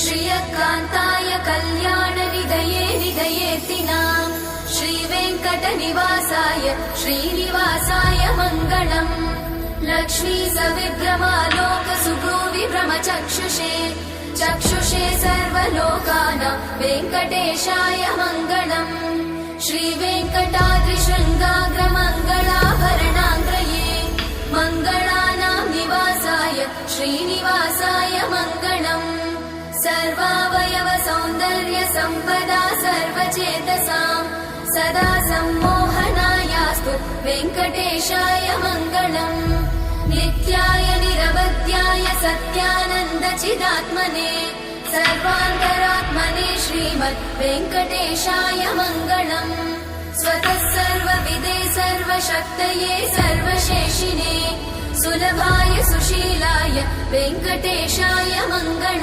श्रियकान्ताय कल्याणनिधये निधयेतिनाम् श्रीवेङ्कटनिवासाय श्रीनिवासाय मङ्गलम्। लक्ष्मी सविभ्रमालोकसुभ्रूविभ्रमचक्षुषे चक्षुषे सर्वलोकानां वेङ्कटेशाय मङ्गलम्। श्रीवेङ्कटाद्रिशृङ्गाग्रमङ्गलाभरणाङ्ग्रये मङ्गलानां निवासाय श्रीनिवासाय मङ्गलम्। सर्वावयव सौन्दर्य सम्पदा सर्वचेतसां सदा सम्मोहनायास्तु वेङ्कटेशाय मङ्गलम्। नित्याय निरवध्याय सत्यानन्दचिदात्मने सर्वान्तरात्मने श्रीमद् वेङ्कटेशाय मङ्गलम्। स्वतः सर्वविदे सर्वशक्तये सर्वशेषिने सुलभाय सुशीलाय वेङ्कटेशाय मङ्गलम्।